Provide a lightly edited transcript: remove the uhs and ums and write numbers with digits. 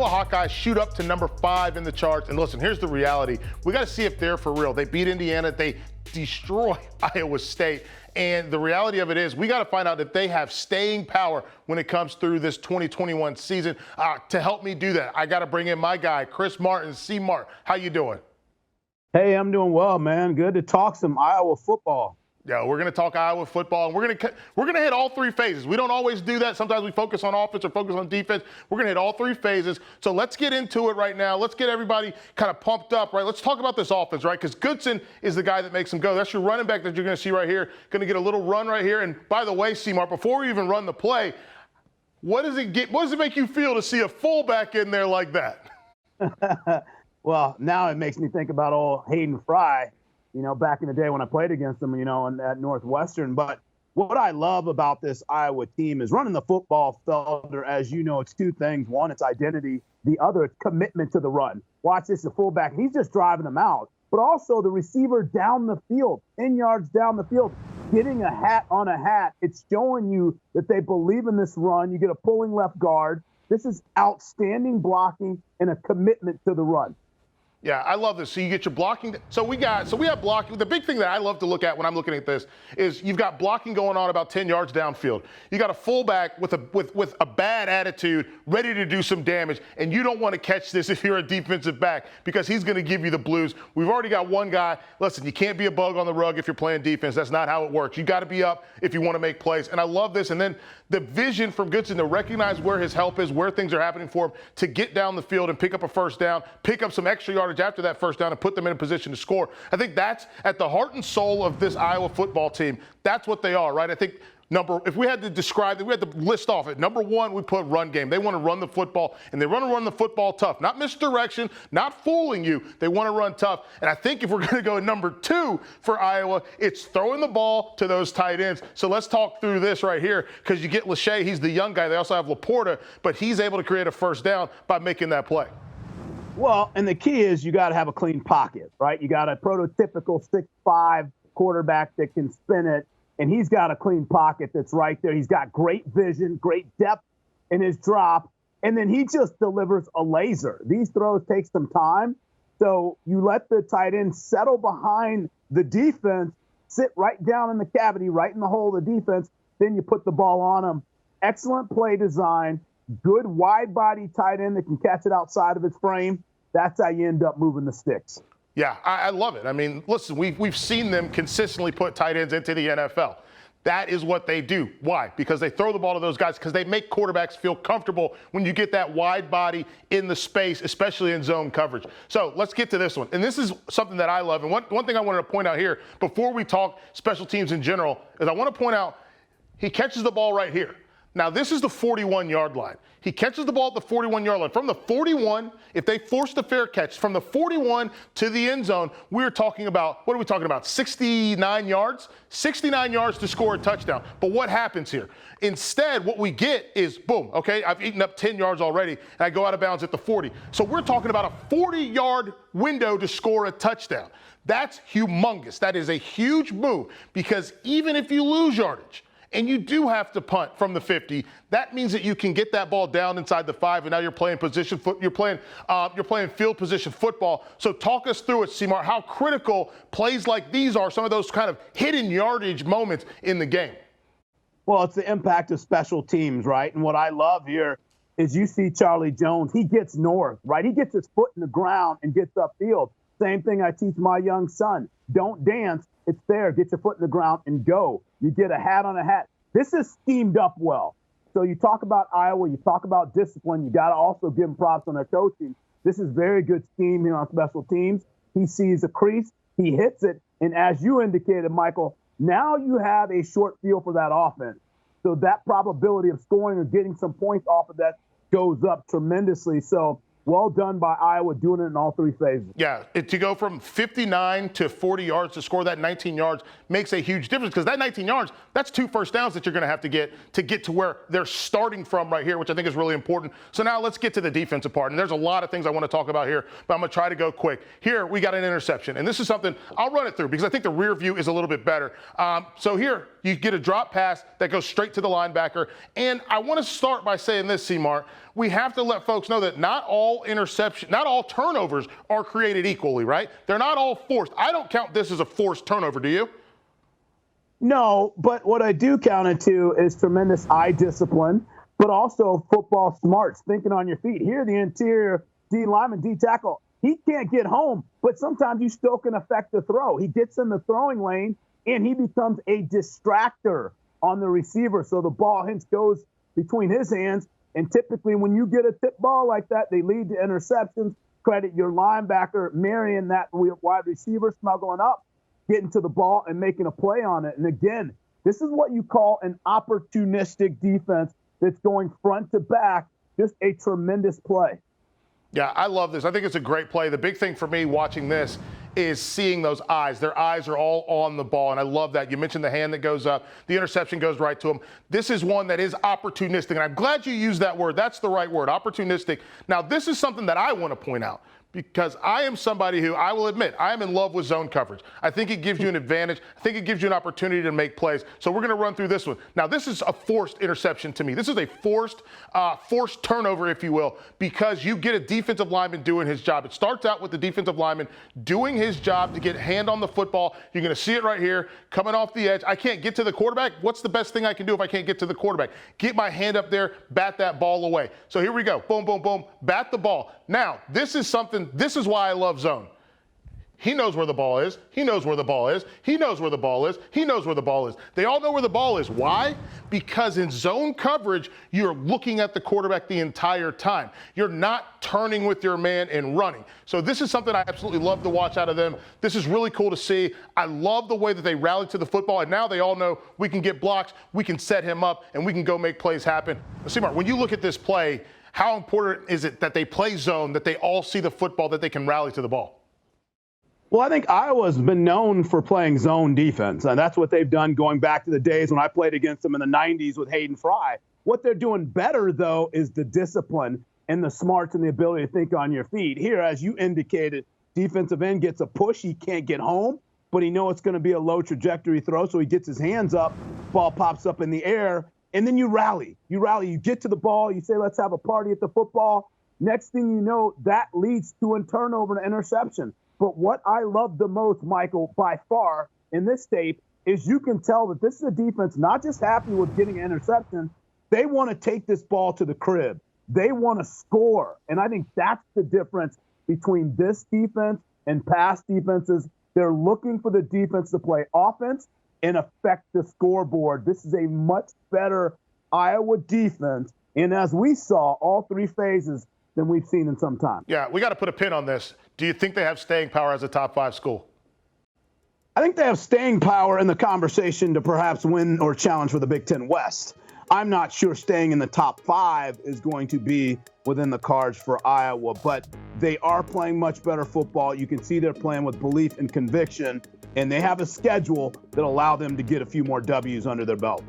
Iowa Hawkeyes shoot up to number 5 in the charts. And listen, here's the reality. We got to see if they're for real. They beat Indiana. They destroy Iowa State. And the reality of it is we got to find out if they have staying power when it comes through this 2021 season. To help me do that, I got to bring in my guy, Chris Martin. C-Mart, how you doing? Hey, I'm doing well, man. Good to talk some Iowa football. Yeah, we're going to talk Iowa football, and we're going to hit all 3 phases. We don't always do that. Sometimes we focus on offense or focus on defense. We're going to hit all 3 phases. So let's get into it right now. Let's get everybody kind of pumped up, right? Let's talk about this offense, right? Because Goodson is the guy that makes them go. That's your running back that you're going to see right here. Going to get a little run right here. And by the way, C-Mart, before we even run the play, what does it make you feel to see a fullback in there like that? Well, now it makes me think about old Hayden Fry, back in the day when I played against him, at Northwestern. But what I love about this Iowa team is running the football, Felder. As you know, it's 2 things. One, it's identity. The other, it's commitment to the run. Watch this, the fullback, he's just driving them out. But also the receiver down the field, 10 yards down the field, getting a hat on a hat. It's showing you that they believe in this run. You get a pulling left guard. This is outstanding blocking and a commitment to the run. Yeah, I love this. So you get your blocking. So we have blocking. The big thing that I love to look at when I'm looking at this is you've got blocking going on about 10 yards downfield. You got a fullback with a bad attitude, ready to do some damage, and you don't want to catch this if you're a defensive back because he's going to give you the blues. We've already got one guy. Listen, you can't be a bug on the rug if you're playing defense. That's not how it works. You got to be up if you want to make plays. And I love this. And then the vision from Goodson to recognize where his help is, where things are happening for him, to get down the field and pick up a first down, pick up some extra yardage after that first down and put them in a position to score. I think that's at the heart and soul of this Iowa football team. That's what they are, right? I think if we had to describe it, we had to list off it. Number 1, we put run game. They want to run the football, and they want to run the football tough. Not misdirection, not fooling you. They want to run tough. And I think if we're going to go number 2 for Iowa, it's throwing the ball to those tight ends. So let's talk through this right here because you get Lachey. He's the young guy. They also have Laporta, but he's able to create a first down by making that play. Well, and the key is you got to have a clean pocket, right? You got a prototypical 6'5" quarterback that can spin it, and he's got a clean pocket that's right there. He's got great vision, great depth in his drop, and then he just delivers a laser. These throws take some time, so you let the tight end settle behind the defense, sit right down in the cavity, right in the hole of the defense, then you put the ball on him. Excellent play design. Good wide body tight end that can catch it outside of its frame. That's how you end up moving the sticks. Yeah, I love it. I mean, listen, we've seen them consistently put tight ends into the NFL. That is what they do. Why? Because they throw the ball to those guys because they make quarterbacks feel comfortable when you get that wide body in the space, especially in zone coverage. So let's get to this one. And this is something that I love. And one thing I wanted to point out here before we talk special teams in general is I want to point out he catches the ball right here. Now, this is the 41-yard line. He catches the ball at the 41-yard line. From the 41, if they force the fair catch, from the 41 to the end zone, we're talking about, what are we talking about, 69 yards? 69 yards to score a touchdown. But what happens here? Instead, what we get is, boom, okay, I've eaten up 10 yards already, and I go out of bounds at the 40. So we're talking about a 40-yard window to score a touchdown. That's humongous. That is a huge move because even if you lose yardage, and you do have to punt from the 50, that means that you can get that ball down inside the 5, and now you're playing you're playing field position football. So talk us through it, C-Mart, how critical plays like these are, some of those kind of hidden yardage moments in the game. Well, it's the impact of special teams, right? And what I love here is you see Charlie Jones. He gets north, right? He gets his foot in the ground and gets upfield. Same thing I teach my young son. Don't dance. It's there. Get your foot in the ground and go. You get a hat on a hat. This is schemed up well. So you talk about Iowa, you talk about discipline. You got to also give them props on their coaching. This is very good scheme here on special teams. He sees a crease. He hits it. And as you indicated, Michael, now you have a short field for that offense. So that probability of scoring or getting some points off of that goes up tremendously. So Well done by Iowa doing it in all three phases. Yeah, to go from 59 to 40 yards to score that 19 yards makes a huge difference, because that 19 yards, that's 2 first downs that you're going to have to get to where they're starting from right here, which I think is really important. So now let's get to the defensive part. And there's a lot of things I want to talk about here, but I'm going to try to go quick. Here, we got an interception. And this is something, I'll run it through because I think the rear view is a little bit better. So here, you get a drop pass that goes straight to the linebacker. And I want to start by saying this, C-Mart. We have to let folks know that not all turnovers are created equally, right? They're not all forced. I don't count this as a forced turnover, do you? No, but what I do count it to is tremendous eye discipline, but also football smarts, thinking on your feet. Here, the interior D lineman, D tackle, he can't get home, but sometimes you still can affect the throw. He gets in the throwing lane, and he becomes a distractor on the receiver, so the ball hence goes between his hands. And typically when you get a tip ball like that, they lead to interceptions. Credit your linebacker marrying that wide receiver, snuggling up, getting to the ball and making a play on it. And again, this is what you call an opportunistic defense that's going front to back. Just a tremendous play. Yeah, I love this. I think it's a great play. The big thing for me watching this is seeing those eyes. Their eyes are all on the ball, and I love that. You mentioned the hand that goes up. The interception goes right to him. This is one that is opportunistic, and I'm glad you used that word. That's the right word, opportunistic. Now, this is something that I want to point out, because I am somebody who, I will admit, I am in love with zone coverage. I think it gives you an advantage. I think it gives you an opportunity to make plays. So we're going to run through this one. Now, this is a forced interception to me. This is a forced turnover, if you will, because you get a defensive lineman doing his job. It starts out with the defensive lineman doing his job to get hand on the football. You're going to see it right here, coming off the edge. I can't get to the quarterback. What's the best thing I can do if I can't get to the quarterback? Get my hand up there, bat that ball away. So here we go. Boom, boom, boom. Bat the ball. Now, this is why I love zone. He knows where the ball is. He knows where the ball is. He knows where the ball is. He knows where the ball is. They all know where the ball is. Why? Because in zone coverage, you're looking at the quarterback the entire time. You're not turning with your man and running. So this is something I absolutely love to watch out of them. This is really cool to see. I love the way that they rallied to the football, and now they all know we can get blocks, we can set him up, and we can go make plays happen. C-Mart, when you look at this play, how important is it that they play zone, that they all see the football, that they can rally to the ball? Well, I think Iowa's been known for playing zone defense, and that's what they've done going back to the days when I played against them in the 90s with Hayden Fry. What they're doing better, though, is the discipline and the smarts and the ability to think on your feet. Here, as you indicated, defensive end gets a push. He can't get home, but he knows it's going to be a low trajectory throw, so he gets his hands up, ball pops up in the air, and then you rally. You get to the ball, you say, let's have a party at the football. Next thing you know, that leads to a turnover and interception. But what I love the most, Michael, by far, in this tape, is you can tell that this is a defense not just happy with getting an interception. They want to take this ball to the crib. They want to score. And I think that's the difference between this defense and past defenses. They're looking for the defense to play offense and affect the scoreboard. This is a much better Iowa defense. And as we saw, all three phases than we've seen in some time. Yeah, we got to put a pin on this. Do you think they have staying power as a top 5 school? I think they have staying power in the conversation to perhaps win or challenge for the Big Ten West. I'm not sure staying in the top 5 is going to be within the cards for Iowa, but they are playing much better football. You can see they're playing with belief and conviction, and they have a schedule that allow them to get a few more W's under their belt.